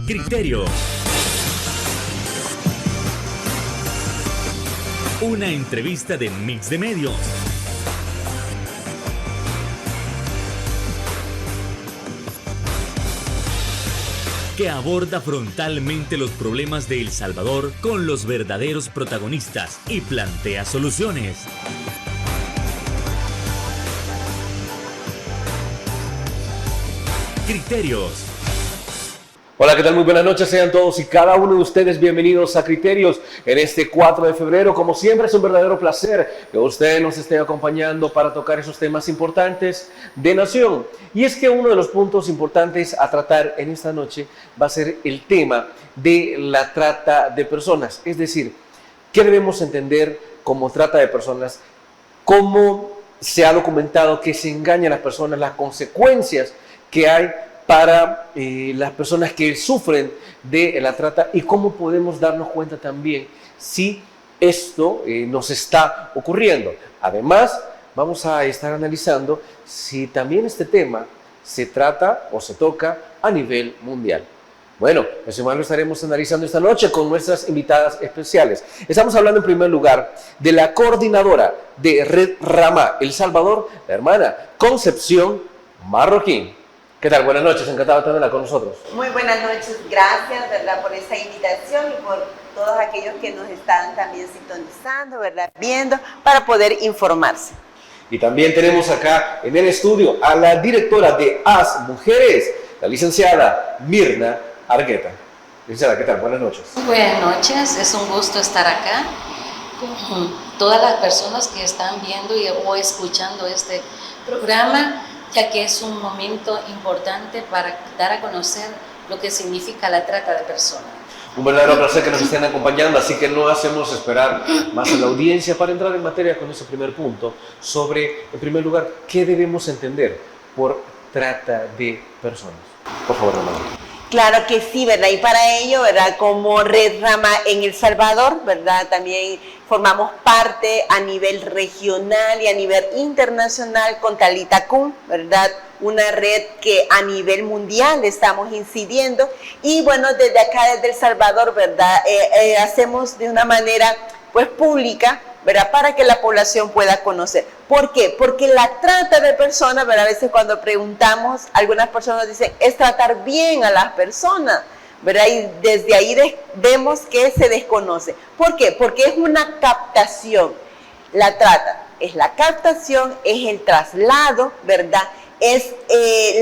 Criterio. Una entrevista de Mix de Medios. Que aborda frontalmente los problemas de El Salvador con los verdaderos protagonistas y plantea soluciones. Criterios. Hola, ¿qué tal? Muy buenas noches, sean todos y cada uno de ustedes bienvenidos a Criterios en este 4 de febrero. Como siempre, es un verdadero placer que ustedes nos estén acompañando para tocar esos temas importantes de nación. Y es que uno de los puntos importantes a tratar en esta noche va a ser el tema de la trata de personas. Es decir, ¿qué debemos entender como trata de personas? ¿Cómo se ha documentado que se engañan a las personas? Las consecuencias que hay para las personas que sufren de la trata y cómo podemos darnos cuenta también si esto nos está ocurriendo. Además, vamos a estar analizando si también este tema se trata o se toca a nivel mundial. Bueno, eso más lo estaremos analizando esta noche con nuestras invitadas especiales. Estamos hablando en primer lugar de la coordinadora de Red Rama El Salvador, la hermana Concepción Marroquín. ¿Qué tal? Buenas noches, encantado de tenerla con nosotros. Muy buenas noches, gracias, ¿verdad?, por esta invitación y por todos aquellos que nos están también sintonizando, ¿verdad?, viendo, para poder informarse. Y también tenemos acá en el estudio a la directora de AS Mujeres, la licenciada Mirna Argueta. Licenciada, ¿qué tal? Buenas noches. Buenas noches, es un gusto estar acá con todas las personas que están viendo o escuchando este programa, ya que es un momento importante para dar a conocer lo que significa la trata de personas. Un verdadero placer que nos estén acompañando, así que no hacemos esperar más a la audiencia para entrar en materia con ese primer punto sobre, en primer lugar, qué debemos entender por trata de personas. Por favor, hermano. Claro que sí, ¿verdad? Y para ello, ¿verdad?, como Red Rama en El Salvador, ¿verdad?, también formamos parte a nivel regional y a nivel internacional con Talitacún, ¿verdad?, una red que a nivel mundial estamos incidiendo. Y bueno, desde acá, desde El Salvador, ¿verdad?, hacemos de una manera pues pública, ¿verdad?, para que la población pueda conocer. ¿Por qué? Porque la trata de personas, ¿verdad?, a veces cuando preguntamos, algunas personas dicen, es tratar bien a las personas, ¿verdad? Y desde ahí vemos que se desconoce. ¿Por qué? Porque es una captación. La trata es la captación, es el traslado, ¿verdad?, es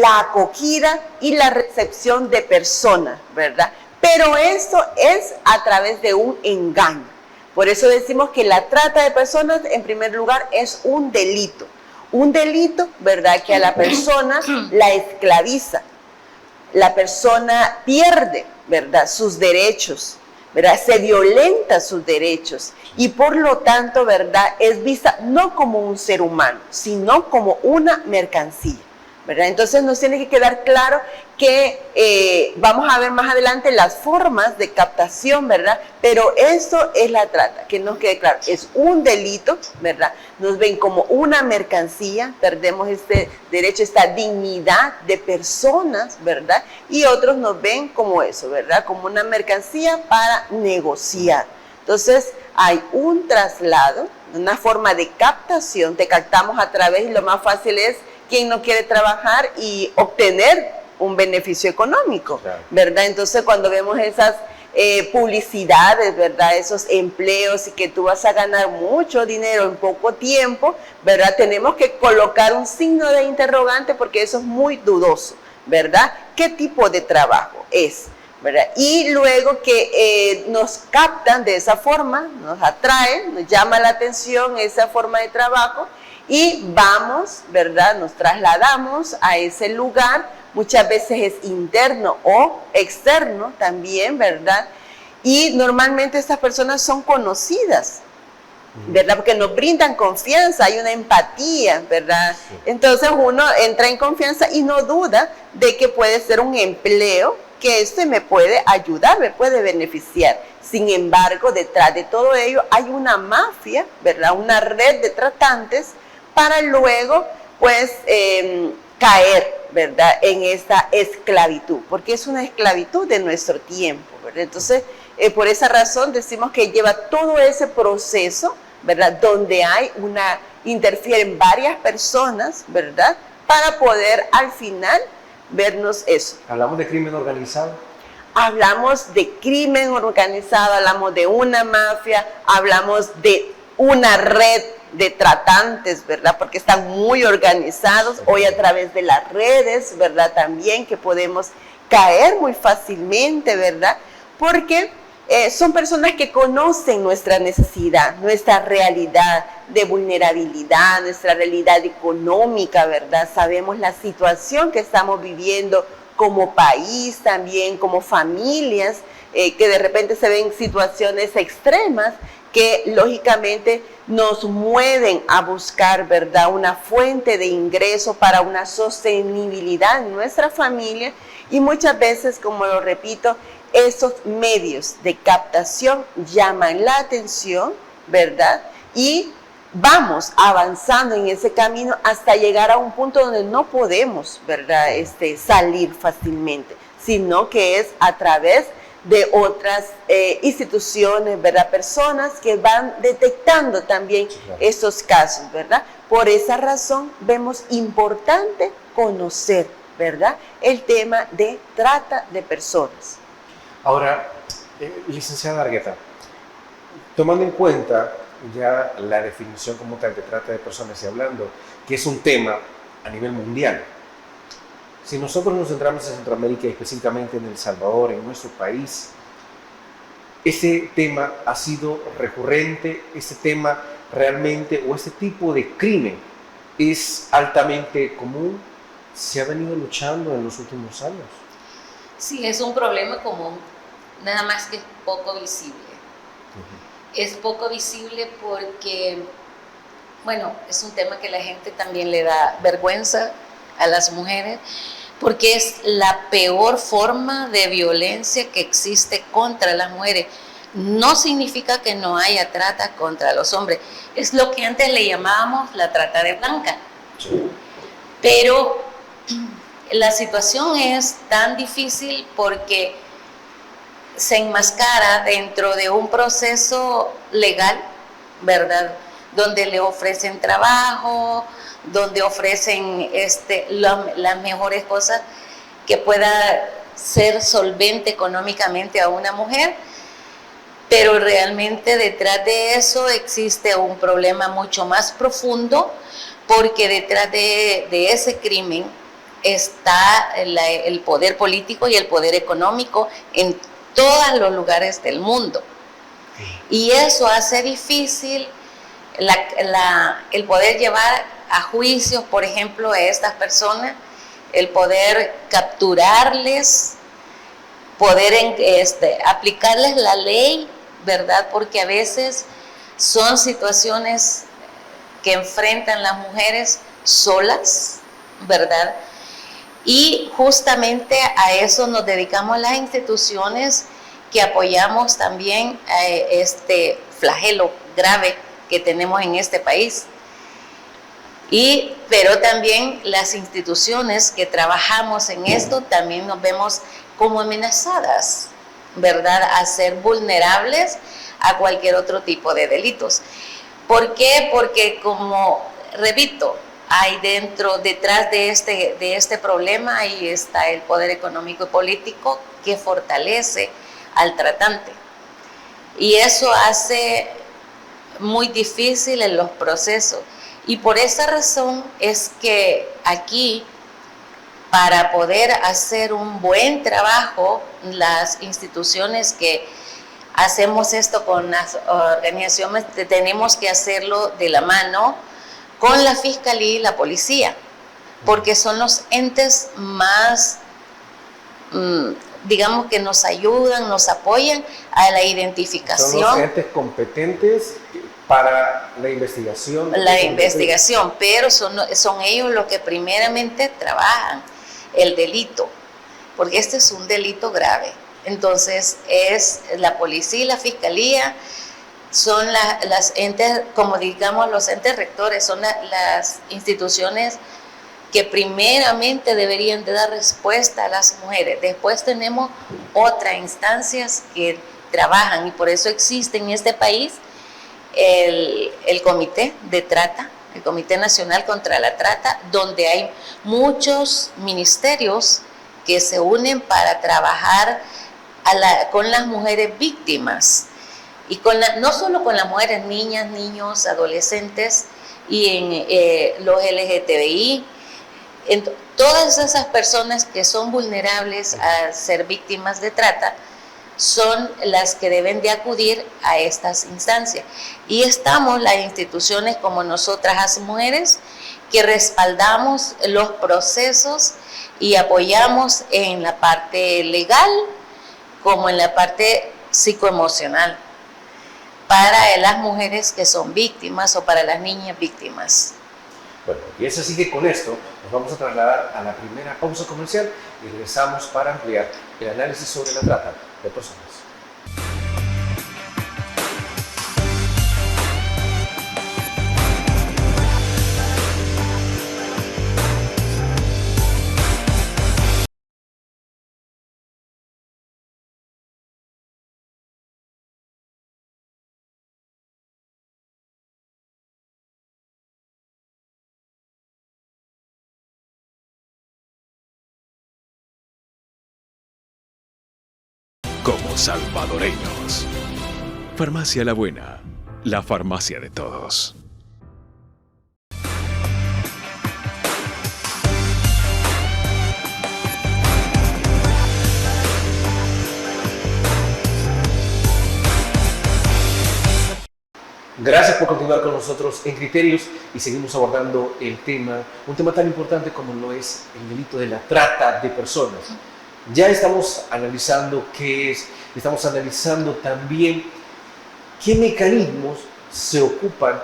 la acogida y la recepción de personas, ¿verdad? Pero eso es a través de un engaño. Por eso decimos que la trata de personas, en primer lugar, es un delito. Un delito, ¿verdad?, que a la persona la esclaviza. La persona pierde, ¿verdad?, sus derechos, ¿verdad?, se violenta sus derechos y por lo tanto, ¿verdad?, es vista no como un ser humano, sino como una mercancía, ¿verdad? Entonces nos tiene que quedar claro que vamos a ver más adelante las formas de captación, ¿verdad? Pero eso es la trata, que nos quede claro, es un delito, ¿verdad? Nos ven como una mercancía, perdemos este derecho, esta dignidad de personas, ¿verdad? Y otros nos ven como eso, ¿verdad?, como una mercancía para negociar. Entonces hay un traslado, una forma de captación, te captamos a través, y lo más fácil es quien no quiere trabajar y obtener un beneficio económico, claro, ¿verdad? Entonces cuando vemos esas publicidades, ¿verdad?, esos empleos y que tú vas a ganar mucho dinero en poco tiempo, ¿verdad?, tenemos que colocar un signo de interrogante porque eso es muy dudoso, ¿verdad? ¿Qué tipo de trabajo es? ¿Verdad? Y luego que nos captan de esa forma, nos atraen, nos llama la atención esa forma de trabajo y vamos, ¿verdad?, nos trasladamos a ese lugar, muchas veces es interno o externo también, ¿verdad? Y normalmente estas personas son conocidas, ¿verdad?, porque nos brindan confianza, hay una empatía, ¿verdad? Sí. Entonces uno entra en confianza y no duda de que puede ser un empleo que este me puede ayudar, me puede beneficiar. Sin embargo, detrás de todo ello hay una mafia, ¿verdad?, una red de tratantes para luego, pues, caer, ¿verdad?, en esta esclavitud, porque es una esclavitud de nuestro tiempo, ¿verdad? Entonces, por esa razón decimos que lleva todo ese proceso, ¿verdad?, donde interfieren varias personas, ¿verdad?, para poder al final vernos eso. ¿Hablamos de crimen organizado? Hablamos de crimen organizado, hablamos de una mafia, hablamos de una red de tratantes, ¿verdad? Porque están muy organizados hoy a través de las redes, ¿verdad? También que podemos caer muy fácilmente, ¿verdad? Porque son personas que conocen nuestra necesidad, nuestra realidad de vulnerabilidad, nuestra realidad económica, ¿verdad? Sabemos la situación que estamos viviendo como país, también como familias, que de repente se ven situaciones extremas que lógicamente nos mueven a buscar, ¿verdad?, una fuente de ingreso para una sostenibilidad en nuestra familia, y muchas veces, como lo repito, esos medios de captación llaman la atención, ¿verdad? Y vamos avanzando en ese camino hasta llegar a un punto donde no podemos, ¿verdad?, salir fácilmente, sino que es a través de otras instituciones, ¿verdad?, personas que van detectando también estos casos, ¿verdad? Por esa razón vemos importante conocer, ¿verdad?, el tema de trata de personas. Ahora, licenciada Argueta, tomando en cuenta ya la definición como tal de trata de personas y hablando que es un tema a nivel mundial, si nosotros nos centramos en Centroamérica y específicamente en El Salvador, en nuestro país, ese tema ha sido recurrente, este tema realmente o este tipo de crimen es altamente común, se ha venido luchando en los últimos años. Sí, es un problema común, nada más que es poco visible. Es poco visible porque, bueno, es un tema que la gente también le da vergüenza a las mujeres, porque es la peor forma de violencia que existe contra las mujeres. No significa que no haya trata contra los hombres, es lo que antes le llamábamos la trata de blanca. Pero la situación es tan difícil porque se enmascara dentro de un proceso legal, ¿verdad?, donde le ofrecen trabajo, donde ofrecen las mejores cosas que pueda ser solvente económicamente a una mujer, pero realmente detrás de eso existe un problema mucho más profundo, porque detrás de ese crimen está el poder político y el poder económico en todos los lugares del mundo. Y eso hace difícil el poder llevar a juicios, por ejemplo, a estas personas, el poder capturarles, poder aplicarles la ley, ¿verdad? Porque a veces son situaciones que enfrentan las mujeres solas, ¿verdad? Y justamente a eso nos dedicamos las instituciones que apoyamos también a este flagelo grave que tenemos en este país. Pero también las instituciones que trabajamos en esto también nos vemos como amenazadas, ¿verdad?, a ser vulnerables a cualquier otro tipo de delitos. ¿Por qué? Porque, como repito, hay detrás de este problema, ahí está el poder económico y político que fortalece al tratante. Y eso hace muy difícil en los procesos. Y por esa razón es que aquí, para poder hacer un buen trabajo, las instituciones que hacemos esto con las organizaciones, tenemos que hacerlo de la mano con la Fiscalía y la Policía, porque son los entes más, digamos, que nos ayudan, nos apoyan a la identificación. Son los entes competentes para la investigación. La investigación, pero son ellos los que primeramente trabajan el delito, porque este es un delito grave. Entonces, es la policía y la fiscalía, son las entes, como digamos, los entes rectores, son las instituciones que primeramente deberían de dar respuesta a las mujeres. Después tenemos otras instancias que trabajan y por eso existe en este país el Comité de Trata, el Comité Nacional contra la Trata, donde hay muchos ministerios que se unen para trabajar con las mujeres víctimas y no solo con las mujeres, niñas, niños, adolescentes y en los LGTBI, en todas esas personas que son vulnerables a ser víctimas de trata son las que deben de acudir a estas instancias. Y estamos las instituciones como nosotras las mujeres que respaldamos los procesos y apoyamos en la parte legal como en la parte psicoemocional para las mujeres que son víctimas o para las niñas víctimas. Bueno, y es así que con esto nos vamos a trasladar a la primera pausa comercial y regresamos para ampliar el análisis sobre la trata de personas. Como salvadoreños. Farmacia La Buena, la farmacia de todos. Gracias por continuar con nosotros en Criterios y seguimos abordando un tema tan importante como lo es el delito de la trata de personas. Ya estamos analizando qué es, estamos analizando también qué mecanismos se ocupan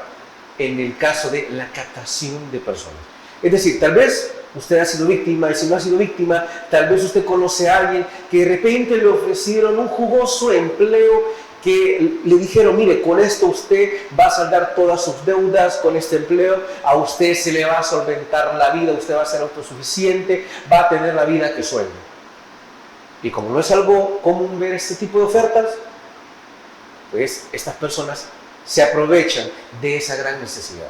en el caso de la captación de personas. Es decir, tal vez usted ha sido víctima y si no ha sido víctima, tal vez usted conoce a alguien que de repente le ofrecieron un jugoso empleo, que le dijeron, mire, con esto usted va a saldar todas sus deudas, con este empleo a usted se le va a solventar la vida, usted va a ser autosuficiente, va a tener la vida que sueña. Y como no es algo común ver este tipo de ofertas, pues estas personas se aprovechan de esa gran necesidad.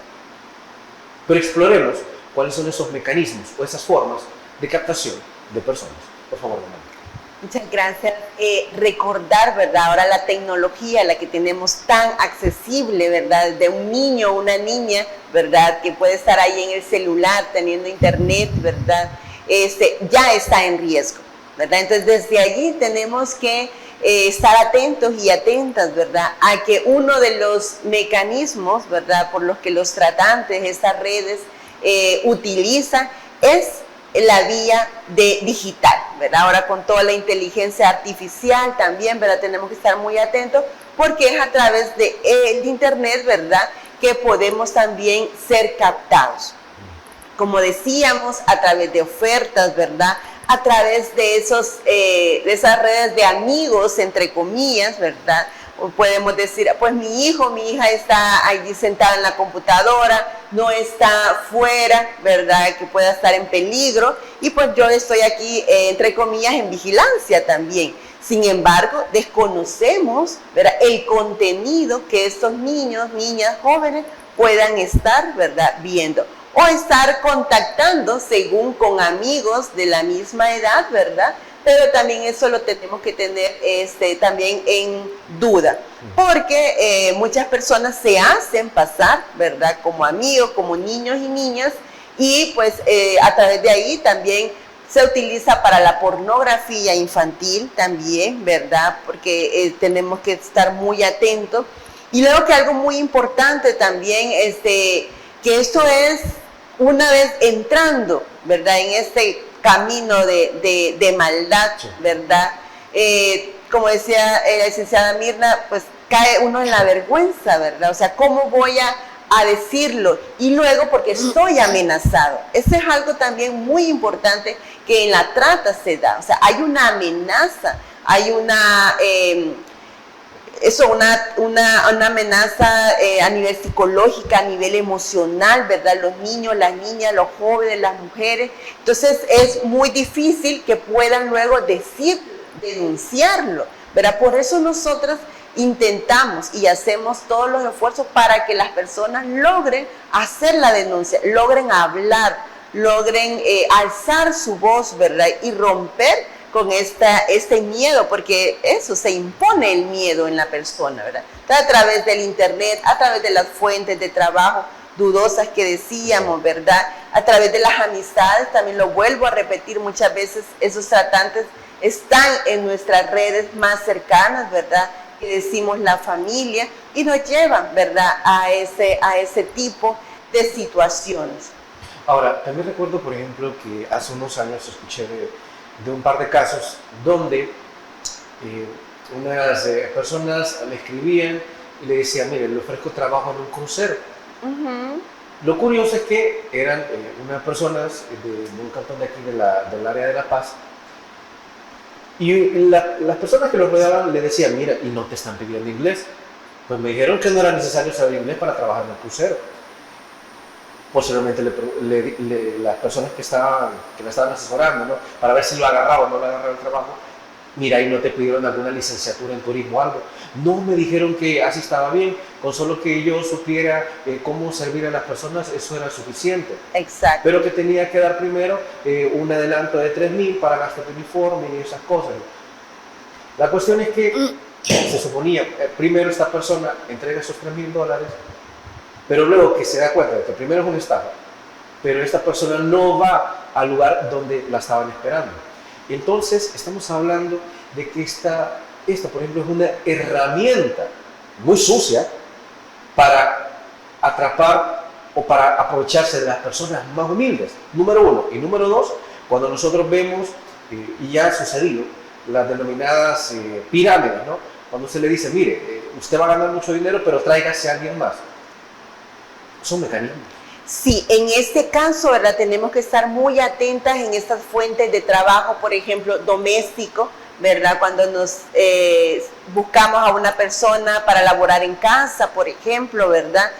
Pero exploremos cuáles son esos mecanismos o esas formas de captación de personas. Por favor, Mónica. Muchas gracias. Recordar, ¿verdad? Ahora la tecnología, la que tenemos tan accesible, ¿verdad? De un niño o una niña, ¿verdad? Que puede estar ahí en el celular, teniendo internet, ¿verdad? Ya está en riesgo, ¿verdad? Entonces, desde allí tenemos que estar atentos y atentas, ¿verdad? A que uno de los mecanismos, ¿verdad? Por los que los tratantes, estas redes, utilizan es la vía digital, ¿verdad? Ahora con toda la inteligencia artificial también, ¿verdad? Tenemos que estar muy atentos porque es a través de internet, ¿verdad? Que podemos también ser captados. Como decíamos, a través de ofertas, ¿verdad? A través de esas redes de amigos, entre comillas, ¿verdad? O podemos decir, pues mi hija está allí sentada en la computadora, no está fuera, ¿verdad? Que pueda estar en peligro, y pues yo estoy aquí, entre comillas, en vigilancia también. Sin embargo, desconocemos, ¿verdad? El contenido que estos niños, niñas, jóvenes puedan estar, ¿verdad? Viendo. O estar contactando según con amigos de la misma edad, ¿verdad? Pero también eso lo tenemos que tener también en duda, porque muchas personas se hacen pasar, ¿verdad? Como amigos, como niños y niñas, y pues a través de ahí también se utiliza para la pornografía infantil también, ¿verdad? Porque tenemos que estar muy atentos. Y luego que algo muy importante también, que esto es una vez entrando, ¿verdad? En este camino de maldad, ¿verdad? Como decía la licenciada Mirna, pues cae uno en la vergüenza, ¿verdad? O sea, ¿cómo voy a decirlo? Y luego porque estoy amenazado. Eso es algo también muy importante que en la trata se da. O sea, hay una amenaza, hay una eso, una amenaza a nivel psicológica, a nivel emocional, ¿verdad? Los niños, las niñas, los jóvenes, las mujeres. Entonces es muy difícil que puedan luego denunciarlo, ¿verdad? Por eso nosotros intentamos y hacemos todos los esfuerzos para que las personas logren hacer la denuncia, logren hablar, logren alzar su voz, ¿verdad? Y romper con este miedo, porque eso, se impone el miedo en la persona, ¿verdad? A través del internet, a través de las fuentes de trabajo dudosas que decíamos, ¿verdad? A través de las amistades, también lo vuelvo a repetir, muchas veces esos tratantes están en nuestras redes más cercanas, ¿verdad? Que decimos la familia, y nos llevan, ¿verdad? A ese tipo de situaciones. Ahora, también recuerdo, por ejemplo, que hace unos años escuché de un par de casos donde unas personas le escribían y le decían, mire, le ofrezco trabajo en un crucero. Lo curioso es que eran unas personas de un cantón de aquí del área de La Paz, y las personas que los rodeaban le decían, mira, y no te están pidiendo inglés. Pues me dijeron que no era necesario saber inglés para trabajar en el crucero. Posiblemente las personas que me estaban asesorando, ¿no? Para ver si lo agarraba o no lo agarraba el trabajo, mira, y no te pidieron alguna licenciatura en turismo o algo. No, me dijeron que así estaba bien, con solo que yo supiera cómo servir a las personas, eso era suficiente. Exacto. Pero que tenía que dar primero un adelanto de 3.000 para gastos de uniforme y esas cosas. La cuestión es que se suponía, primero esta persona entrega esos $3.000, pero luego que se da cuenta de que primero es una estafa, pero esta persona no va al lugar donde la estaban esperando. Entonces estamos hablando de que esta, por ejemplo, es una herramienta muy sucia para atrapar o para aprovecharse de las personas más humildes, número uno. Y número dos, cuando nosotros vemos, y ya ha sucedido, las denominadas pirámides, ¿no? Cuando se le dice, mire, usted va a ganar mucho dinero, pero tráigase a alguien más. Son mecanismos. Sí, en este caso, ¿verdad? Tenemos que estar muy atentas en estas fuentes de trabajo, por ejemplo, doméstico, ¿verdad? Cuando nos buscamos a una persona para laborar en casa, por ejemplo, ¿verdad?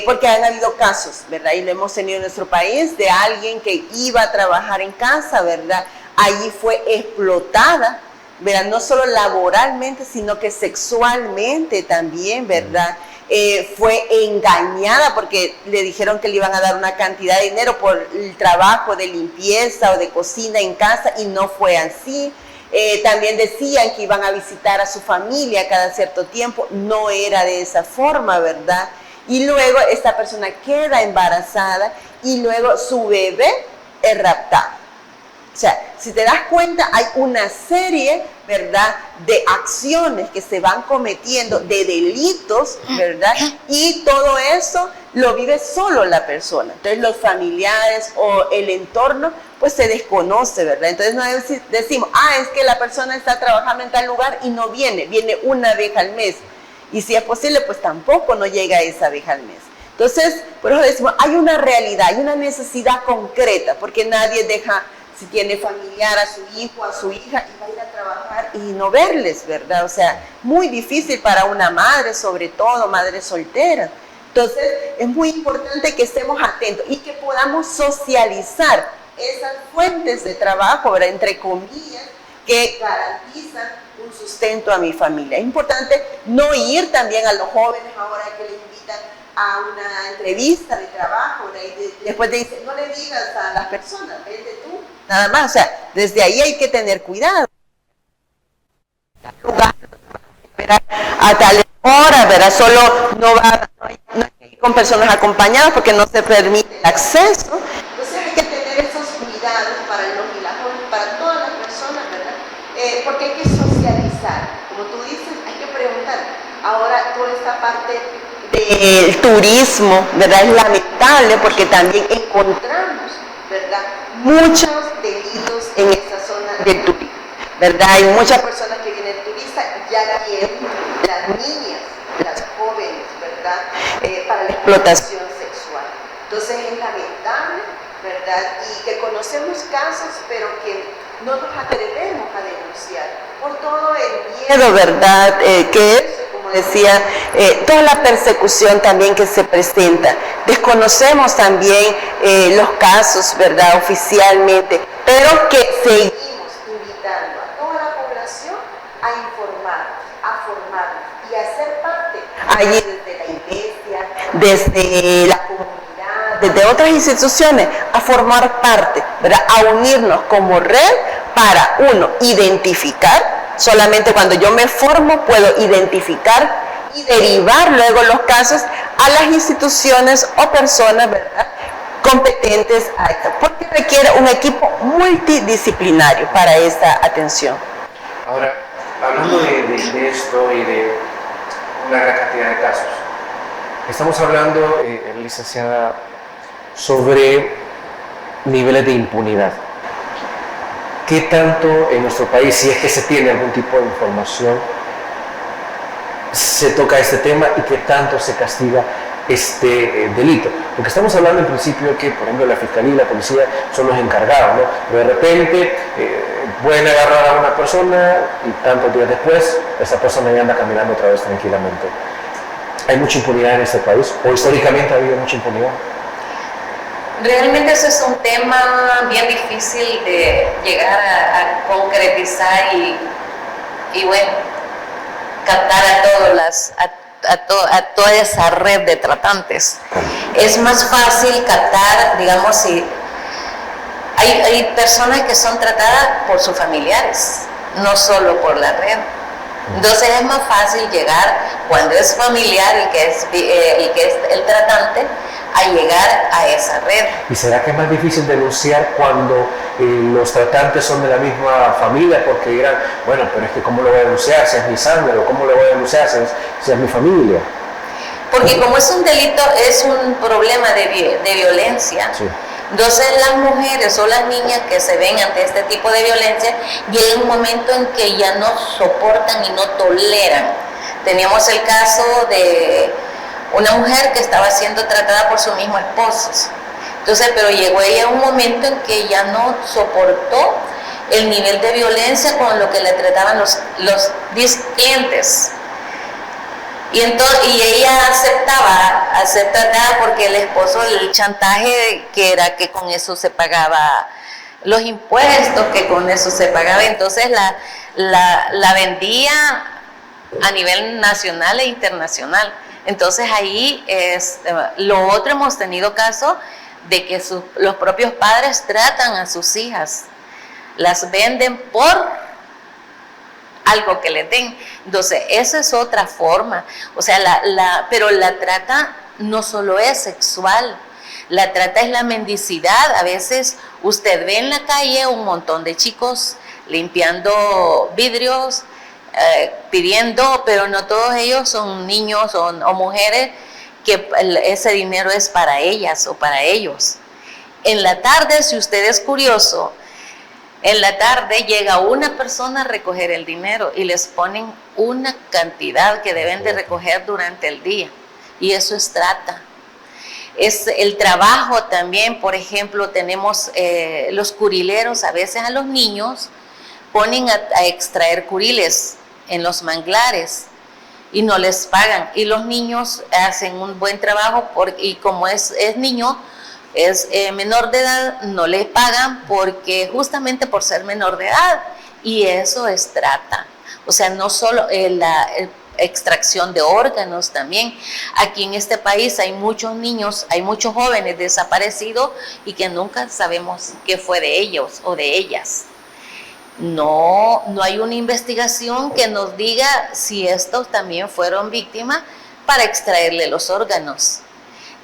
Porque han habido casos, ¿verdad? Y lo hemos tenido en nuestro país, de alguien que iba a trabajar en casa, ¿verdad? Allí fue explotada, ¿verdad? No solo laboralmente, sino que sexualmente también, ¿verdad? Fue engañada porque le dijeron que le iban a dar una cantidad de dinero por el trabajo de limpieza o de cocina en casa, y no fue así. También decían que iban a visitar a su familia cada cierto tiempo, no era de esa forma, ¿verdad? Y luego esta persona queda embarazada y luego su bebé es raptado. O sea, si te das cuenta, hay una serie, ¿verdad?, de acciones que se van cometiendo, de delitos, ¿verdad? Y todo eso lo vive solo la persona. Entonces los familiares o el entorno, pues se desconoce, ¿verdad? Entonces no decimos, es que la persona está trabajando en tal lugar y no viene una vez al mes. Y si es posible, pues tampoco no llega esa vez al mes. Entonces, por eso decimos, hay una realidad, hay una necesidad concreta, porque nadie deja, si tiene familiar, a su hijo, a su hija, y va a ir a trabajar y no verles, ¿verdad? O sea, muy difícil para una madre, sobre todo madre soltera. Entonces, es muy importante que estemos atentos y que podamos socializar esas fuentes de trabajo, ¿verdad?, entre comillas, que garantizan un sustento a mi familia. Es importante no ir también a los jóvenes ahora que les invitan a una entrevista de trabajo, ¿verdad? Y después te dicen, no le digas a las personas, vete tú, nada más. O sea, desde ahí hay que tener cuidado. Esperar a tal hora, ¿verdad? Solo no hay que ir con personas acompañadas porque no se permite el acceso. Entonces hay que tener esos cuidados para los y las jóvenes, para todas las personas, ¿verdad? Porque hay que socializar. Como tú dices, hay que preguntar. Ahora toda esta parte del turismo, ¿verdad? Es lamentable porque también encontramos, ¿verdad?, muchos delitos en esta zona del turismo, ¿verdad? Hay muchas personas que vienen turistas, ya quieren las niñas, las jóvenes, ¿verdad?, para la explotación sexual. Entonces es lamentable, ¿verdad? Y que conocemos casos, pero que no nos atrevemos a denunciar por todo el miedo, ¿verdad?, que es decía, toda la persecución también que se presenta. Desconocemos también los casos, ¿verdad?, oficialmente, pero que seguimos invitando a toda la población a informar, a formar y a ser parte allí desde la iglesia, desde la comunidad, desde otras instituciones, a formar parte, ¿verdad?, a unirnos como red para, uno, identificar. Solamente cuando yo me formo puedo identificar y derivar luego los casos a las instituciones o personas, ¿verdad?, competentes a esto, porque requiere un equipo multidisciplinario para esta atención. Ahora, hablando de esto y de una gran cantidad de casos, estamos hablando, licenciada, sobre niveles de impunidad. ¿Qué tanto en nuestro país, si es que se tiene algún tipo de información, se toca este tema y qué tanto se castiga este delito? Porque estamos hablando en principio de que, por ejemplo, la Fiscalía y la Policía son los encargados, ¿no? Pero de repente pueden agarrar a una persona y tantos días después esa persona ya anda caminando otra vez tranquilamente. ¿Hay mucha impunidad en este país? ¿O históricamente ha habido mucha impunidad? Realmente eso es un tema bien difícil de llegar a concretizar y bueno, captar a toda esa red de tratantes. Es más fácil captar, digamos, si hay personas que son tratadas por sus familiares, no solo por la red. Entonces es más fácil llegar cuando es familiar y que es el tratante, a llegar a esa red. ¿Y será que es más difícil denunciar cuando los tratantes son de la misma familia? Porque dirán, bueno, pero es que ¿cómo lo voy a denunciar si es mi sangre? ¿O cómo lo voy a denunciar si es mi familia? Porque como es un delito, es un problema de violencia. Sí. Entonces las mujeres o las niñas que se ven ante este tipo de violencia, llega un momento en que ya no soportan y no toleran. Teníamos el caso de una mujer que estaba siendo tratada por su mismo esposo. Entonces, pero llegó ella a un momento en que ya no soportó el nivel de violencia con lo que le trataban los clientes. Y ella aceptaba porque el esposo, el chantaje que era que con eso se pagaba los impuestos, que con eso se pagaba, entonces la vendía a nivel nacional e internacional. Entonces ahí lo otro, hemos tenido casos de que los propios padres tratan a sus hijas, las venden por algo que les den. Entonces esa es otra forma, o sea, pero la trata no solo es sexual, la trata es la mendicidad. A veces usted ve en la calle un montón de chicos limpiando vidrios, pidiendo, pero no todos ellos son niños o mujeres que ese dinero es para ellas o para ellos. En la tarde, si usted es curioso, en la tarde llega una persona a recoger el dinero y les ponen una cantidad que deben de recoger durante el día, y eso es trata. Es el trabajo también. Por ejemplo, tenemos los curileros, a veces a los niños ponen a extraer curiles en los manglares y no les pagan, y los niños hacen un buen trabajo y como es niño, es menor de edad, no le pagan porque justamente por ser menor de edad, y eso es trata. O sea, no solo la extracción de órganos también. Aquí en este país hay muchos niños, hay muchos jóvenes desaparecidos y que nunca sabemos qué fue de ellos o de ellas. No hay una investigación que nos diga si estos también fueron víctimas para extraerle los órganos.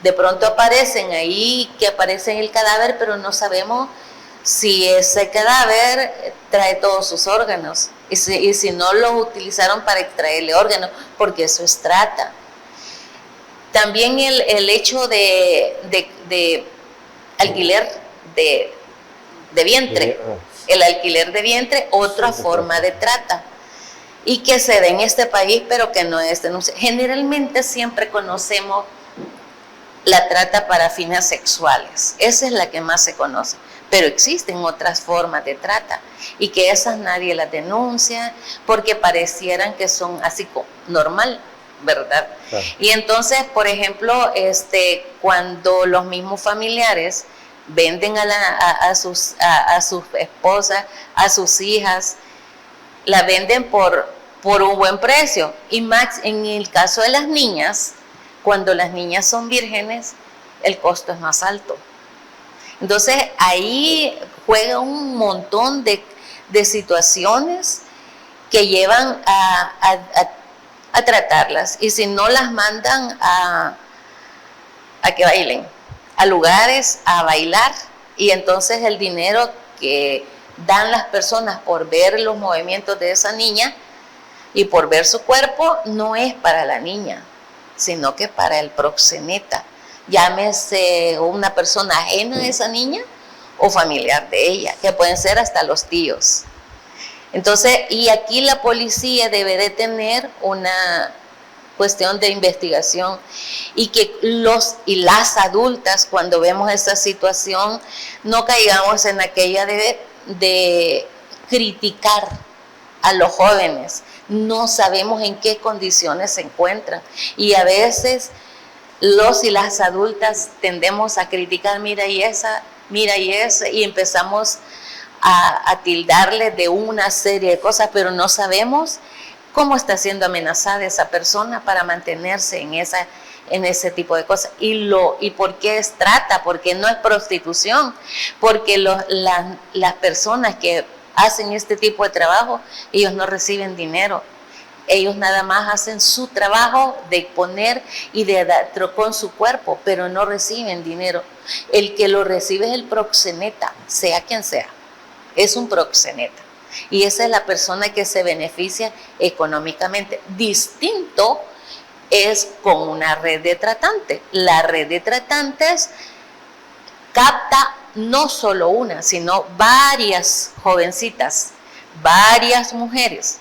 De pronto aparecen ahí, que aparece en el cadáver, pero no sabemos si ese cadáver trae todos sus órganos y si no los utilizaron para extraerle órganos, porque eso es trata. También el hecho de alquiler de vientre. El alquiler de vientre, otra forma de trata, y que se da en este país, pero que no es denunciada. Generalmente siempre conocemos la trata para fines sexuales, esa es la que más se conoce, pero existen otras formas de trata, y que esas nadie las denuncia, porque parecieran que son así normal, ¿verdad? Claro. Y entonces, por ejemplo, cuando los mismos familiares venden a sus esposas, a sus hijas, la venden por un buen precio. Y más en el caso de las niñas, cuando las niñas son vírgenes, el costo es más alto. Entonces ahí juega un montón de situaciones que llevan a tratarlas, y si no las mandan a que bailen, a lugares a bailar, y entonces el dinero que dan las personas por ver los movimientos de esa niña y por ver su cuerpo no es para la niña, sino que para el proxeneta, llámese una persona ajena a esa niña o familiar de ella, que pueden ser hasta los tíos. Entonces, y aquí la policía debe de tener una cuestión de investigación, y que los y las adultas, cuando vemos esta situación, no caigamos en aquella de criticar a los jóvenes. No sabemos en qué condiciones se encuentran, y a veces los y las adultas tendemos a criticar, mira y esa, y empezamos a tildarle de una serie de cosas, pero no sabemos cómo está siendo amenazada esa persona para mantenerse en ese tipo de cosas. Y por qué es trata, porque no es prostitución, porque las personas que hacen este tipo de trabajo, ellos no reciben dinero. Ellos nada más hacen su trabajo de poner y de dar con su cuerpo, pero no reciben dinero. El que lo recibe es el proxeneta, sea quien sea. Es un proxeneta. Y esa es la persona que se beneficia económicamente. Distinto es con una red de tratantes. La red de tratantes capta no solo una, sino varias jovencitas, varias mujeres.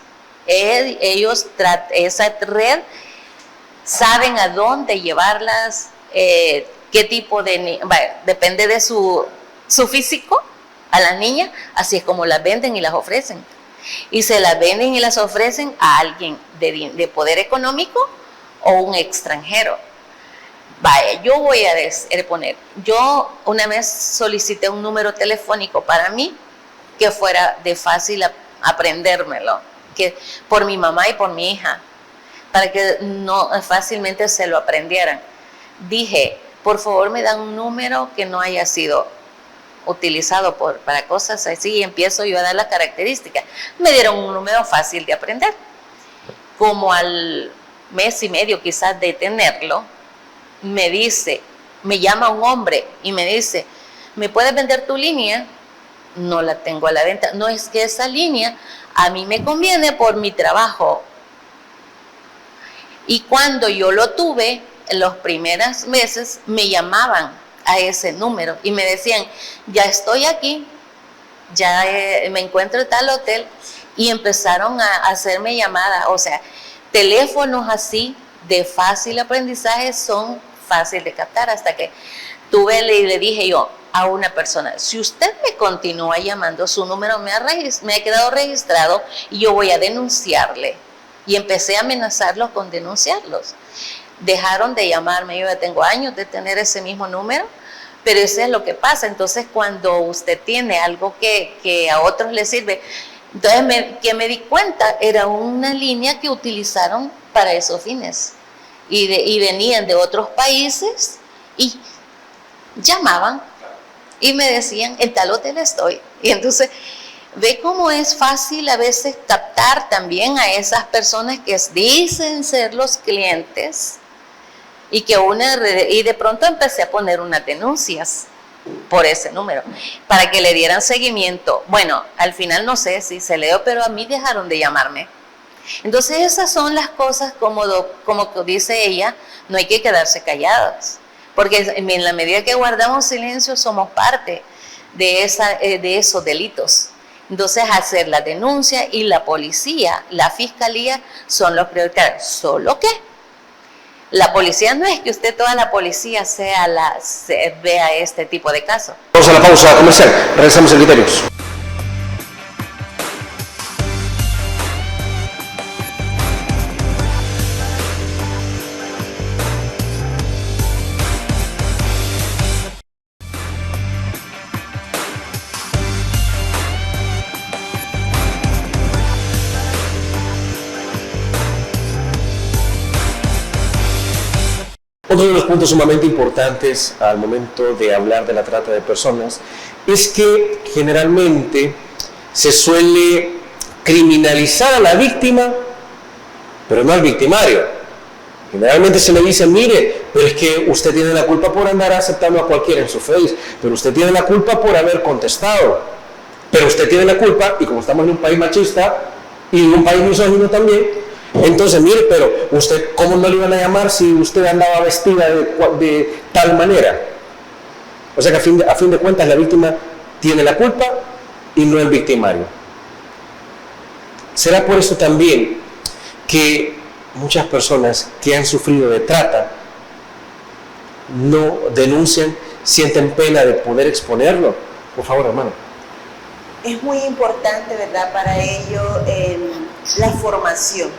Esa red, saben a dónde llevarlas, qué tipo de... depende de su físico a las niñas, así es como las venden y las ofrecen. Y se las venden y las ofrecen a alguien de poder económico o un extranjero. Vaya, yo voy a poner, yo una vez solicité un número telefónico para mí que fuera de fácil aprendérmelo, que por mi mamá y por mi hija, para que no fácilmente se lo aprendieran. Dije, por favor me dan un número que no haya sido utilizado para cosas así, y empiezo yo a dar las características. Me dieron un número fácil de aprender. Como al mes y medio quizás de tenerlo, me llama un hombre y me dice, ¿me puedes vender tu línea? No la tengo a la venta. No, es que esa línea a mí me conviene por mi trabajo. Y cuando yo lo tuve, en los primeros meses me llamaban a ese número y me decían, ya estoy aquí, ya me encuentro en tal hotel, y empezaron a hacerme llamadas. O sea, teléfonos así de fácil aprendizaje son fáciles de captar, hasta que le dije yo a una persona, si usted me continúa llamando, su número me ha quedado registrado y yo voy a denunciarle. Y empecé a amenazarlos con denunciarlos. Dejaron de llamarme, yo ya tengo años de tener ese mismo número, pero eso es lo que pasa. Entonces, cuando usted tiene algo que a otros les sirve, entonces que me di cuenta, era una línea que utilizaron para esos fines, y venían de otros países y llamaban y me decían, en tal hotel estoy. Y entonces, ve cómo es fácil a veces captar también a esas personas que dicen ser los clientes, y de pronto empecé a poner unas denuncias por ese número para que le dieran seguimiento. Bueno, al final no sé si se le dio, pero a mí dejaron de llamarme. Entonces esas son las cosas, como dice ella, no hay que quedarse callados, porque en la medida que guardamos silencio somos parte de esos delitos. Entonces, hacer la denuncia, y la policía, la fiscalía son los prioritarios. Solo que la policía no es que toda la policía vea este tipo de casos. Vamos a la pausa comercial, regresamos en Criterios. Otro de los puntos sumamente importantes al momento de hablar de la trata de personas es que generalmente se suele criminalizar a la víctima, pero no al victimario. Generalmente se le dice, mire, pero es que usted tiene la culpa por andar aceptando a cualquiera en su Face, pero usted tiene la culpa por haber contestado, pero usted tiene la culpa, y como estamos en un país machista y en un país misógino también, entonces mire, pero usted, ¿cómo no le iban a llamar si usted andaba vestida de tal manera? O sea que a fin de cuentas la víctima tiene la culpa y no el victimario. Será por eso también que muchas personas que han sufrido de trata no denuncian, sienten pena de poder exponerlo. Por favor, hermano. Es muy importante, ¿verdad?, para ello la formación,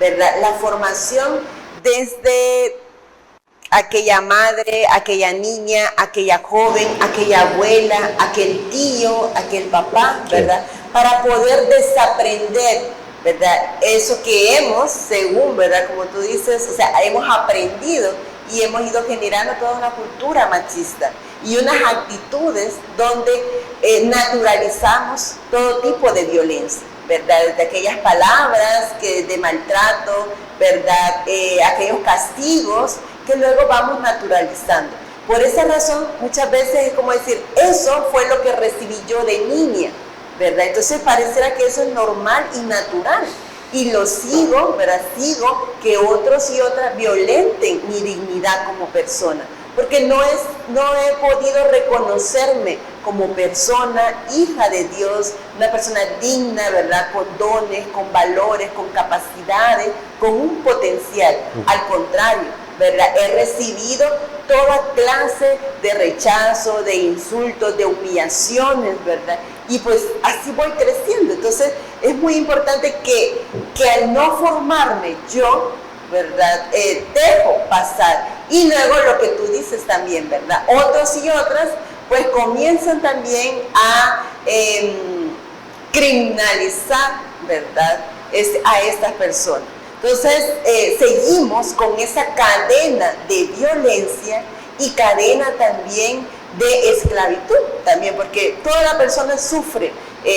¿verdad? La formación desde aquella madre, aquella niña, aquella joven, aquella abuela, aquel tío, aquel papá, ¿verdad? Sí. Para poder desaprender, ¿verdad? Eso que hemos, según, ¿verdad? Como tú dices, o sea, hemos aprendido y hemos ido generando toda una cultura machista y unas actitudes donde naturalizamos todo tipo de violencia, ¿verdad? Desde aquellas palabras de maltrato, ¿verdad? Aquellos castigos que luego vamos naturalizando. Por esa razón, muchas veces es como decir, eso fue lo que recibí yo de niña, ¿verdad? Entonces pareciera que eso es normal y natural. Y lo sigo, ¿verdad? Sigo que otros y otras violenten mi dignidad como persona. Porque no he podido reconocerme como persona, hija de Dios, una persona digna, ¿verdad? Con dones, con valores, con capacidades, con un potencial. Al contrario, ¿verdad? He recibido toda clase de rechazo, de insultos, de humillaciones, ¿verdad? Y pues así voy creciendo. Entonces es muy importante que al no formarme yo, ¿verdad? Dejo pasar. Y luego lo que tú dices también, ¿verdad? Otros y otras pues comienzan también a criminalizar, ¿verdad? A estas personas. Entonces seguimos con esa cadena de violencia y cadena también de esclavitud también, porque toda la persona sufre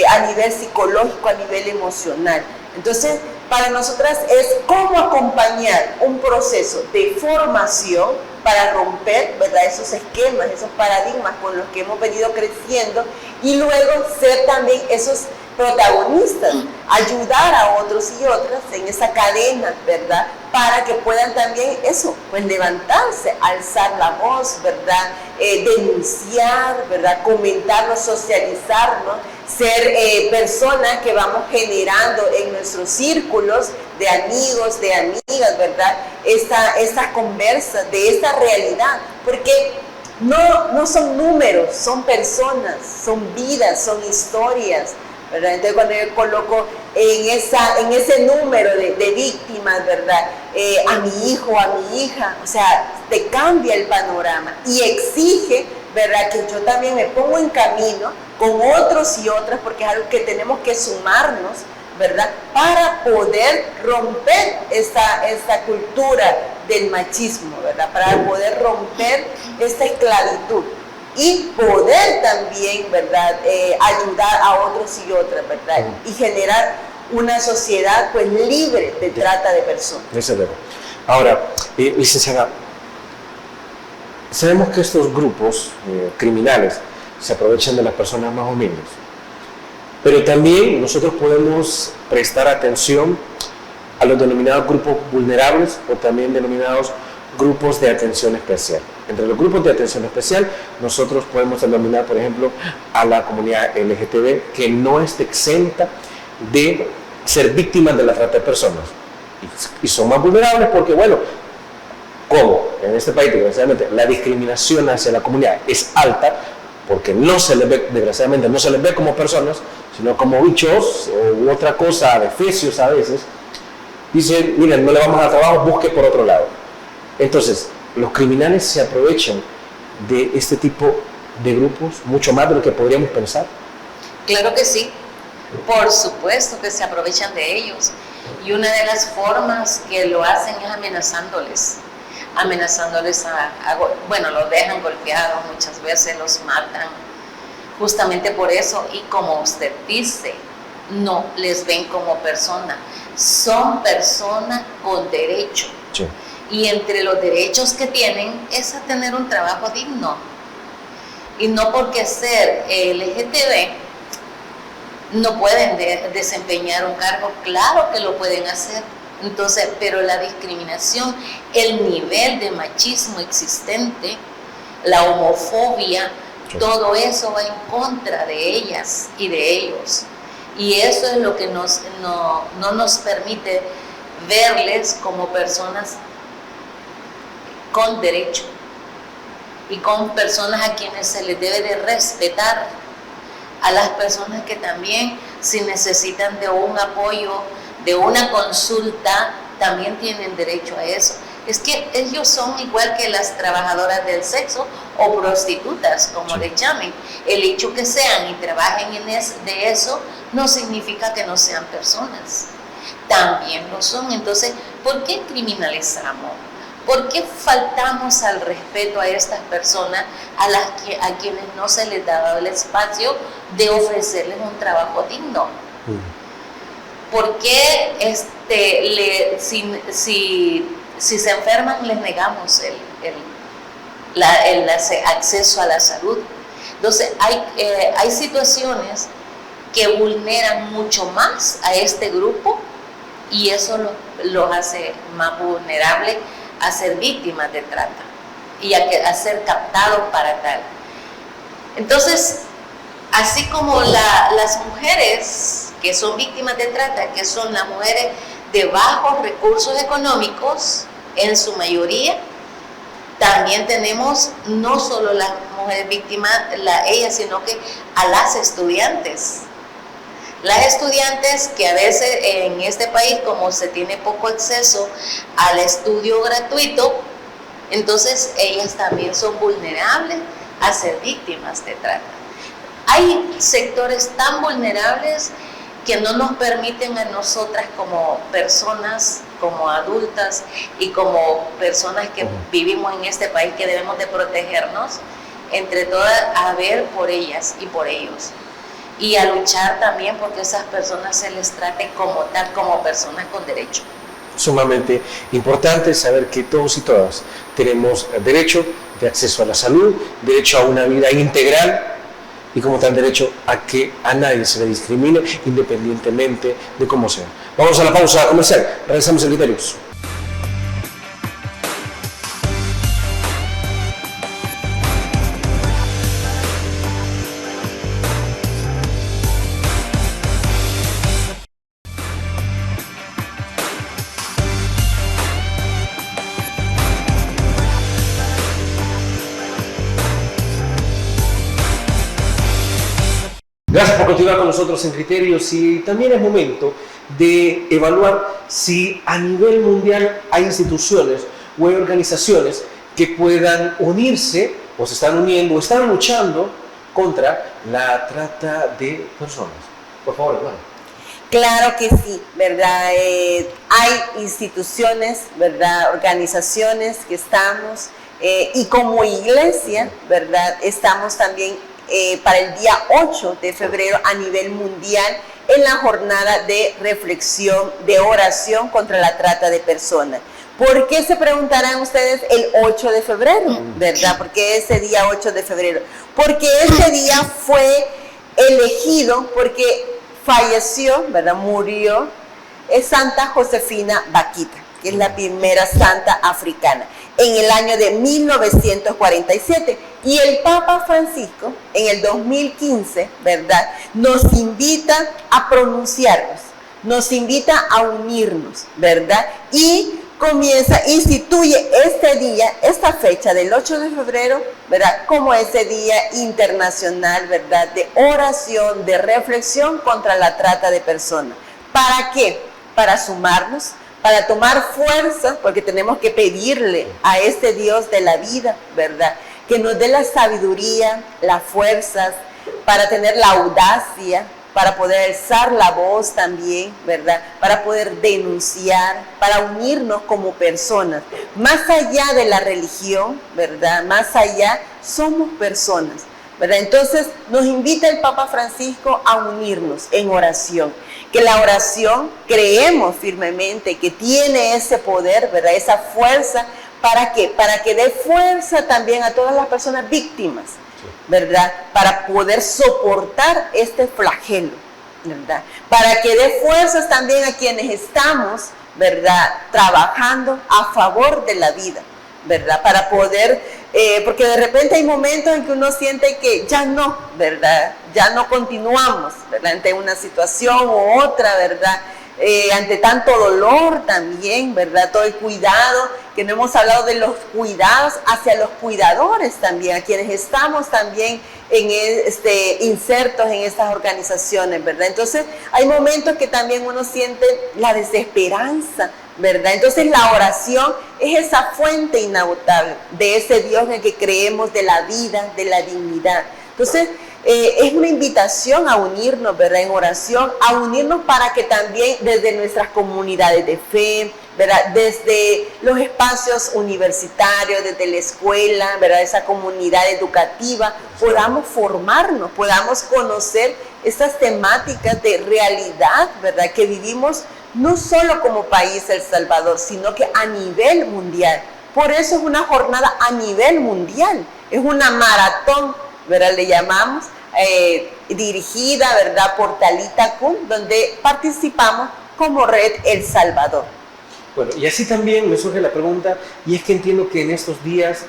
a nivel psicológico, a nivel emocional. Entonces, para nosotras es cómo acompañar un proceso de formación para romper, ¿verdad?, esos esquemas, esos paradigmas con los que hemos venido creciendo y luego ser también esos protagonistas, ayudar a otros y otras en esa cadena, ¿verdad?, para que puedan también eso, pues levantarse, alzar la voz, ¿verdad?, denunciar, ¿verdad?, comentarlo, socializarnos, ser personas que vamos generando en nuestros círculos de amigos, de amigas, ¿verdad?, estas conversas de esta realidad, porque no son números, son personas, son vidas, son historias, ¿verdad? Entonces cuando yo coloco en ese número de víctimas, ¿verdad?, a mi hijo, a mi hija, o sea, te cambia el panorama y exige, ¿verdad?, que yo también me pongo en camino con otros y otras, porque es algo que tenemos que sumarnos, ¿verdad?, para poder romper esta cultura del machismo, ¿verdad?, para poder romper esta esclavitud y poder también, ¿verdad?, ayudar a otros y otras, ¿verdad?, y generar una sociedad pues libre de trata de personas. Desde luego. Ahora, licenciada, sabemos que estos grupos criminales se aprovechan de las personas más humildes, pero también nosotros podemos prestar atención a los denominados grupos vulnerables o también denominados grupos de atención especial. Entre los grupos de atención especial nosotros podemos denominar, por ejemplo, a la comunidad LGTB, que no está exenta de ser víctimas de la trata de personas y son más vulnerables porque, bueno, como en este país desgraciadamente la discriminación hacia la comunidad es alta, porque no se les ve, desgraciadamente no se les ve como personas, sino como bichos u otra cosa, adefesios a veces, dicen, miren, no le vamos a dar trabajo, busque por otro lado. Entonces, los criminales se aprovechan de este tipo de grupos mucho más de lo que podríamos pensar. Claro que sí, por supuesto que se aprovechan de ellos. Y una de las formas que lo hacen es amenazándoles. amenazándoles bueno, los dejan golpeados, muchas veces los matan, justamente por eso. Y como usted dice, no les ven como personas, son personas con derecho. Sí. Y entre los derechos que tienen es a tener un trabajo digno. Y no porque ser LGTB no pueden desempeñar un cargo, claro que lo pueden hacer. Entonces, pero la discriminación, el nivel de machismo existente, la homofobia, sí, todo eso va en contra de ellas y de ellos. Y eso es lo que no nos permite verles como personas con derecho y con personas a quienes se les debe de respetar, a las personas que también, si necesitan de un apoyo, de una consulta, también tienen derecho a eso. Es que ellos son igual que las trabajadoras del sexo o prostitutas, como sí, les llamen. El hecho que sean y trabajen de eso no significa que no sean personas. También lo son. Entonces, ¿por qué criminalizamos? ¿Por qué faltamos al respeto a estas personas a quienes no se les ha dado el espacio de ofrecerles un trabajo digno? ¿Por qué si se enferman les negamos el acceso a la salud? Entonces hay situaciones que vulneran mucho más a este grupo y eso los hace más vulnerables a ser víctimas de trata y a ser captados para tal. Entonces, así como las mujeres que son víctimas de trata, que son las mujeres de bajos recursos económicos, en su mayoría, también tenemos no solo las mujeres víctimas, ellas, sino que a las estudiantes. Las estudiantes que a veces en este país, como se tiene poco acceso al estudio gratuito, entonces ellas también son vulnerables a ser víctimas de trata. Hay sectores tan vulnerables que no nos permiten a nosotras como personas, como adultas y como personas que vivimos en este país, que debemos de protegernos entre todas, a ver por ellas y por ellos. Y a luchar también porque esas personas se les trate como tal, como personas con derecho. Sumamente importante saber que todos y todas tenemos derecho de acceso a la salud, derecho a una vida integral y como tal derecho a que a nadie se le discrimine independientemente de cómo sea. Vamos a la pausa comercial, regresamos en Criterios. Gracias por continuar con nosotros en Criterios y también es momento de evaluar si a nivel mundial hay instituciones o hay organizaciones que puedan unirse o se están uniendo o están luchando contra la trata de personas. Por favor, hermano. Claro que sí, ¿verdad? Hay instituciones, ¿verdad? Organizaciones que estamos y como iglesia, ¿verdad? Estamos también para el día 8 de febrero a nivel mundial en la jornada de reflexión, de oración contra la trata de personas. ¿Por qué se preguntarán ustedes el 8 de febrero? ¿Verdad? ¿Por qué ese día 8 de febrero? Porque ese día fue elegido porque falleció, ¿verdad? Murió Santa Josefina Bakhita, que es la primera santa africana, en el año de 1947. Y el Papa Francisco, en el 2015, ¿verdad?, nos invita a pronunciarnos, nos invita a unirnos, ¿verdad? Y instituye este día, esta fecha del 8 de febrero, ¿verdad?, como ese día internacional, ¿verdad?, de oración, de reflexión contra la trata de personas. ¿Para qué? Para sumarnos, para tomar fuerza, porque tenemos que pedirle a este Dios de la vida, ¿verdad?, que nos dé la sabiduría, las fuerzas, para tener la audacia, para poder alzar la voz también, ¿verdad? Para poder denunciar, para unirnos como personas. Más allá de la religión, ¿verdad? Más allá, somos personas, ¿verdad? Entonces nos invita el Papa Francisco a unirnos en oración. Que la oración creemos firmemente que tiene ese poder, ¿verdad? Esa fuerza, ¿para qué? Para que dé fuerza también a todas las personas víctimas, ¿verdad? Para poder soportar este flagelo, ¿verdad? Para que dé fuerzas también a quienes estamos, ¿verdad? Trabajando a favor de la vida, ¿verdad? Para poder, porque de repente hay momentos en que uno siente que ya no, ¿verdad? Ya no continuamos, ¿verdad? Ante una situación u otra, ¿verdad? Ante tanto dolor también, ¿verdad? Todo el cuidado, que no hemos hablado de los cuidados hacia los cuidadores también, a quienes estamos también insertos en estas organizaciones, ¿verdad? Entonces hay momentos que también uno siente la desesperanza, ¿verdad? Entonces la oración es esa fuente inagotable de ese Dios en el que creemos, de la vida, de la dignidad. Entonces es una invitación a unirnos, ¿verdad? En oración, a unirnos para que también desde nuestras comunidades de fe, ¿verdad? Desde los espacios universitarios, desde la escuela, ¿verdad? Esa comunidad educativa, podamos formarnos, podamos conocer estas temáticas de realidad, ¿verdad? Que vivimos no solo como país El Salvador, sino que a nivel mundial. Por eso es una jornada a nivel mundial, es una maratón, ¿verdad? Le llamamos, dirigida, ¿verdad? Por Talitha Kum, donde participamos como Red El Salvador. Bueno, y así también me surge la pregunta, y es que entiendo que en estos días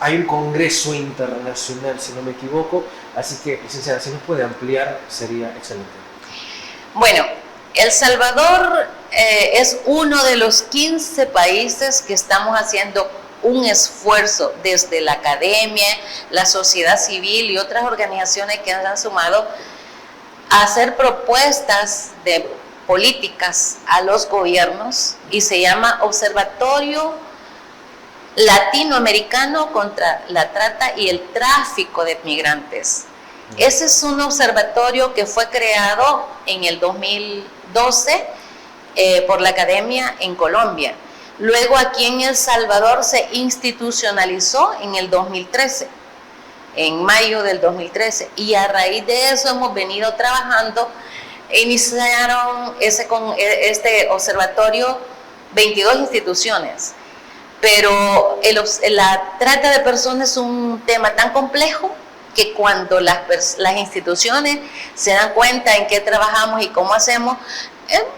hay un congreso internacional, si no me equivoco, así que, licenciada, si nos puede ampliar, sería excelente. Bueno, El Salvador es uno de los 15 países que estamos haciendo un esfuerzo desde la academia, la sociedad civil y otras organizaciones que han sumado a hacer propuestas de políticas a los gobiernos, y se llama Observatorio Latinoamericano contra la Trata y el Tráfico de Migrantes. Ese es un observatorio que fue creado en el 2012 por la academia en Colombia. Luego aquí en El Salvador se institucionalizó en el 2013, en mayo del 2013, y a raíz de eso hemos venido trabajando. Iniciaron este observatorio 22 instituciones, pero la trata de personas es un tema tan complejo que cuando las instituciones se dan cuenta en qué trabajamos y cómo hacemos,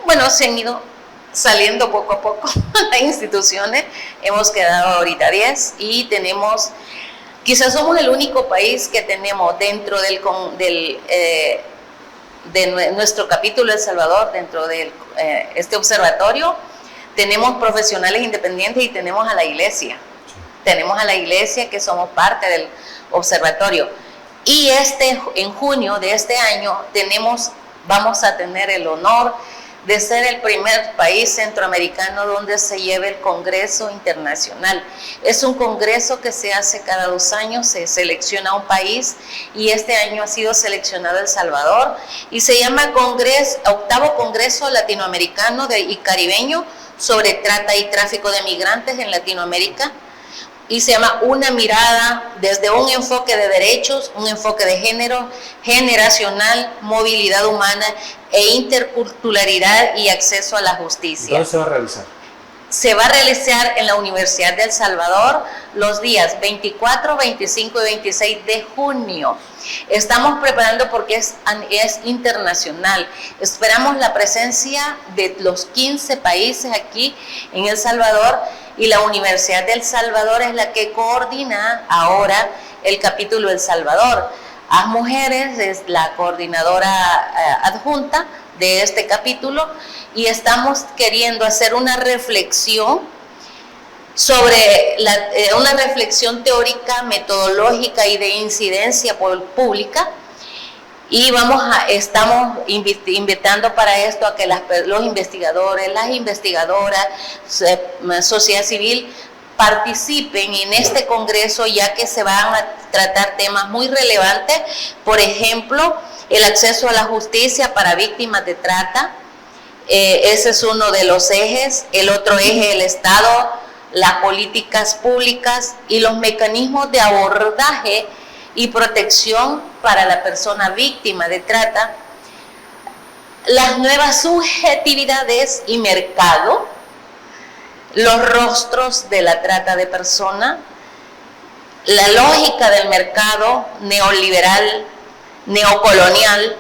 bueno, se han ido saliendo poco a poco las instituciones. Hemos quedado ahorita 10 y tenemos, quizás somos el único país que tenemos dentro de nuestro capítulo El Salvador, dentro de este observatorio, tenemos profesionales independientes y tenemos a la iglesia. Tenemos a la iglesia que somos parte del observatorio. Y en junio de este año vamos a tener el honor de ser el primer país centroamericano donde se lleve el Congreso Internacional. Es un congreso que se hace cada 2 años, se selecciona un país, y este año ha sido seleccionado El Salvador, y se llama Octavo Congreso Latinoamericano y Caribeño sobre Trata y Tráfico de Migrantes en Latinoamérica, y se llama Una mirada desde un enfoque de derechos, un enfoque de género, generacional, movilidad humana e interculturalidad y acceso a la justicia. ¿Dónde se va a realizar? Se va a realizar en la Universidad de El Salvador los días 24, 25 y 26 de junio. Estamos preparando porque es internacional. Esperamos la presencia de los 15 países aquí en El Salvador, y la Universidad de El Salvador es la que coordina ahora el capítulo El Salvador. A Mujeres es la coordinadora adjunta de este capítulo, y estamos queriendo hacer una reflexión sobre una reflexión teórica, metodológica y de incidencia pública, y estamos invitando para esto a que los investigadores, las investigadoras, sociedad civil, participen en este congreso, ya que se van a tratar temas muy relevantes, por ejemplo, el acceso a la justicia para víctimas de trata. Ese es uno de los ejes. El otro eje, el Estado, las políticas públicas y los mecanismos de abordaje y protección para la persona víctima de trata, las nuevas subjetividades y mercado, los rostros de la trata de personas, la lógica del mercado neoliberal, neocolonial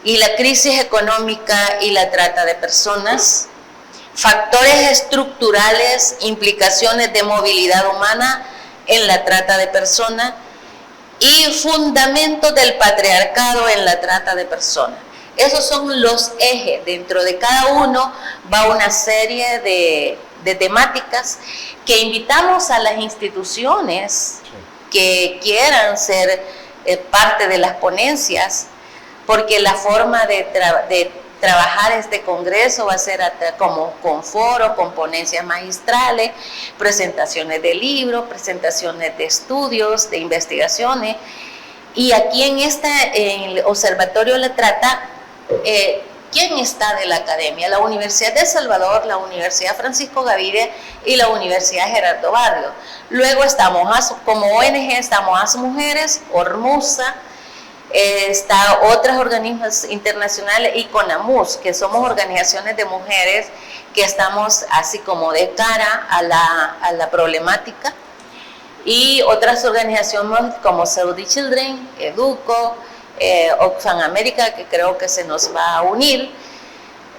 y la crisis económica y la trata de personas, factores estructurales, implicaciones de movilidad humana en la trata de personas y fundamentos del patriarcado en la trata de personas. Esos son los ejes. Dentro de cada uno va una serie de temáticas que invitamos a las instituciones que quieran ser parte de las ponencias, porque la forma de trabajar este congreso va a ser como con foros, con ponencias magistrales, presentaciones de libros, presentaciones de estudios, de investigaciones. Y aquí en el Observatorio de la Trata, ¿quién está de la academia? La Universidad de El Salvador, la Universidad Francisco Gaviria y la Universidad Gerardo Barrios. Luego estamos, como ONG, estamos AS Mujeres, Ormusa, está otros organismos internacionales y CONAMUS, que somos organizaciones de mujeres que estamos así como de cara a la problemática, y otras organizaciones como Save the Children, Educo, Oxfam America, que creo que se nos va a unir,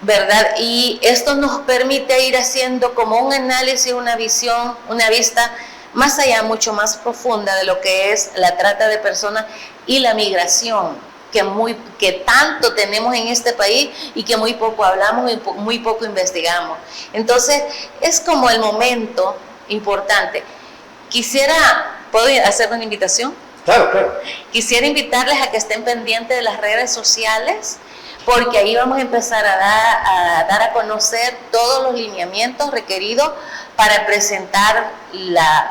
¿verdad? Y esto nos permite ir haciendo como un análisis, una visión, una vista más allá, mucho más profunda de lo que es la trata de personas y la migración, que tanto tenemos en este país y que muy poco hablamos y muy poco investigamos. Entonces, es como el momento importante. ¿Puedo hacer una invitación? Claro, claro. Quisiera invitarles a que estén pendientes de las redes sociales, porque ahí vamos a empezar a dar a conocer todos los lineamientos requeridos para presentar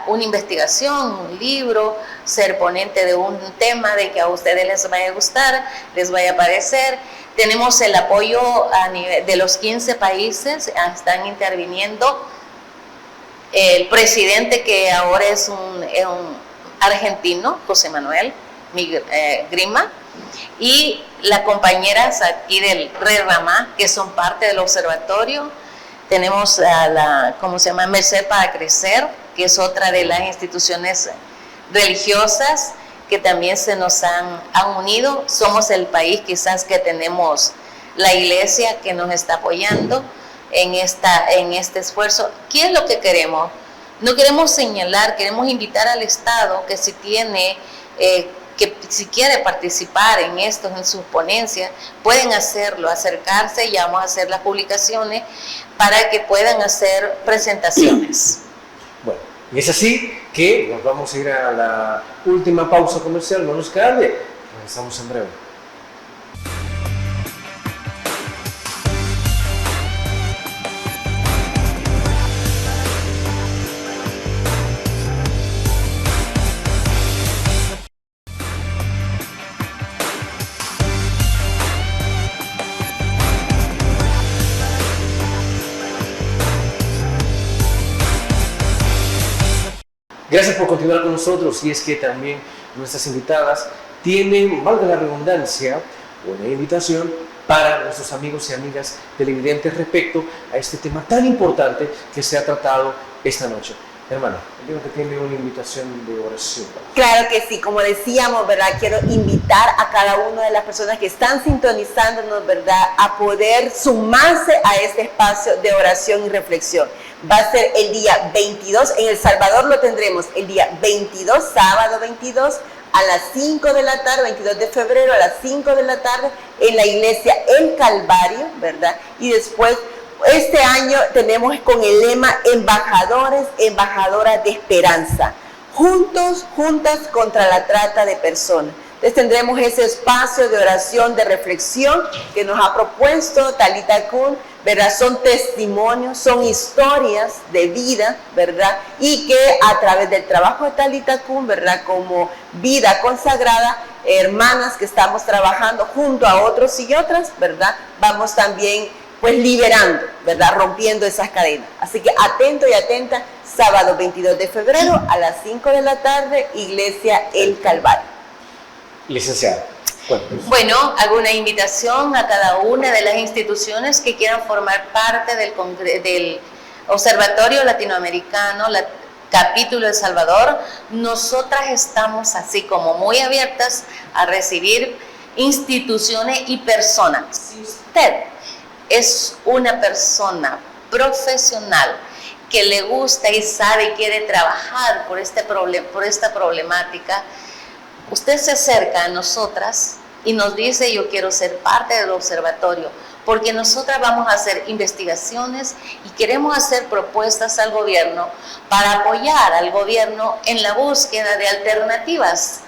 una investigación, un libro, ser ponente de un tema de que a ustedes les vaya a gustar, les vaya a parecer. Tenemos el apoyo a nivel de los 15 países, están interviniendo. El presidente, que ahora es un argentino, José Manuel Grima, y las compañeras aquí del RERAMA, que son parte del observatorio. Tenemos a Merced para Crecer, que es otra de las instituciones religiosas que también se nos han unido. Somos el país quizás que tenemos la iglesia que nos está apoyando en este esfuerzo. ¿Qué es lo que queremos? No queremos señalar, queremos invitar al Estado que si tiene, que si quiere participar en esto, en sus ponencias, pueden hacerlo, acercarse, y vamos a hacer las publicaciones para que puedan hacer presentaciones. Bueno, y es así que nos vamos a ir a la última pausa comercial. No nos cambie, regresamos en breve. Gracias por continuar con nosotros, y es que también nuestras invitadas tienen, valga la redundancia, una invitación para nuestros amigos y amigas televidentes respecto a este tema tan importante que se ha tratado esta noche. Hermana, entiendo que tiene una invitación de oración. Claro que sí, como decíamos, ¿verdad? Quiero invitar a cada una de las personas que están sintonizándonos, ¿verdad?, a poder sumarse a este espacio de oración y reflexión. Va a ser el día 22, en El Salvador lo tendremos el día 22, sábado 22, a las 5 de la tarde, 22 de febrero a las 5 de la tarde, en la iglesia El Calvario, ¿verdad? Y después, este año tenemos con el lema Embajadores, Embajadoras de Esperanza, juntos, juntas contra la trata de personas. Entonces tendremos ese espacio de oración, de reflexión que nos ha propuesto Talita Kun, ¿verdad? Son testimonios, son historias de vida, ¿verdad? Y que a través del trabajo de Talitha Kum, ¿verdad? Como vida consagrada, hermanas que estamos trabajando junto a otros y otras, ¿verdad? Vamos también pues liberando, ¿verdad? Rompiendo esas cadenas. Así que atento y atenta, sábado 22 de febrero a las 5 de la tarde, Iglesia El Calvario. Licenciada. Bueno, hago una invitación a cada una de las instituciones que quieran formar parte del Observatorio Latinoamericano, capítulo de El Salvador. Nosotras estamos así como muy abiertas a recibir instituciones y personas. Si usted es una persona profesional que le gusta y sabe y quiere trabajar por esta problemática, usted se acerca a nosotras y nos dice: yo quiero ser parte del observatorio, porque nosotras vamos a hacer investigaciones y queremos hacer propuestas al gobierno para apoyar al gobierno en la búsqueda de alternativas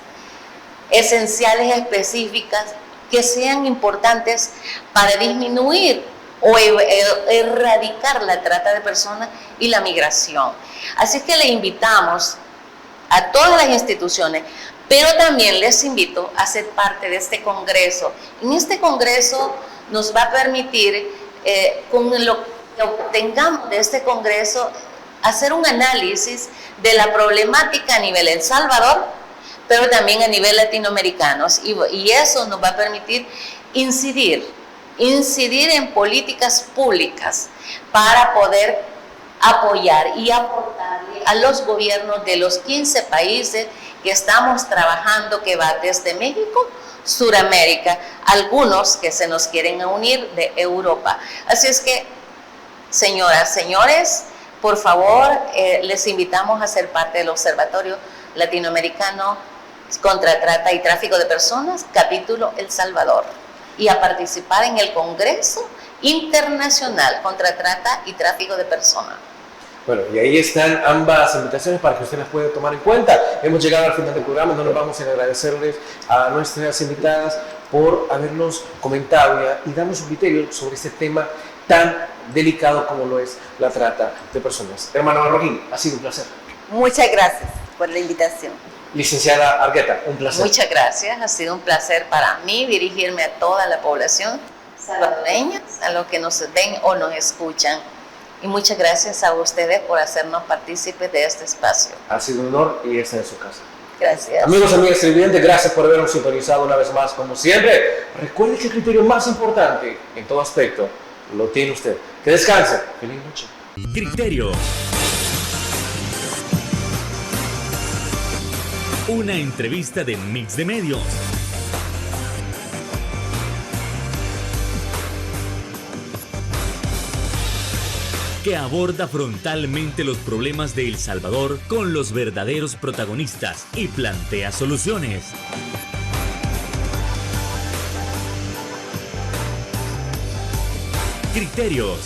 esenciales, específicas, que sean importantes para disminuir o erradicar la trata de personas y la migración. Así que le invitamos a todas las instituciones, pero también les invito a ser parte de este congreso. En este congreso nos va a permitir, con lo que obtengamos de este congreso, hacer un análisis de la problemática a nivel El Salvador, pero también a nivel latinoamericano. Y eso nos va a permitir incidir en políticas públicas para poder apoyar y aportarle a los gobiernos de los 15 países que estamos trabajando, que va desde México, Suramérica, algunos que se nos quieren unir de Europa. Así es que, señoras, señores, por favor, les invitamos a ser parte del Observatorio Latinoamericano contra Trata y Tráfico de Personas, capítulo El Salvador, y a participar en el Congreso Internacional contra Trata y Tráfico de Personas. Bueno, y ahí están ambas invitaciones para que usted las pueda tomar en cuenta. Hemos llegado al final del programa, no nos vamos a agradecerles a nuestras invitadas por habernos comentado y darnos un criterio sobre este tema tan delicado como lo es la trata de personas. Hermana Marroquín, ha sido un placer. Muchas gracias por la invitación. Licenciada Argueta, un placer. Muchas gracias, ha sido un placer para mí dirigirme a toda la población salvadoreña, a los que nos ven o nos escuchan. Y muchas gracias a ustedes por hacernos partícipes de este espacio. Ha sido un honor y esta es su casa. Gracias. Amigos, amigas televidentes, gracias por habernos sintonizado una vez más, como siempre. Recuerde que el criterio más importante en todo aspecto lo tiene usted. Que descanse. Feliz noche. Criterio. Una entrevista de Mix de Medios. Que aborda frontalmente los problemas de El Salvador con los verdaderos protagonistas y plantea soluciones. Criterios.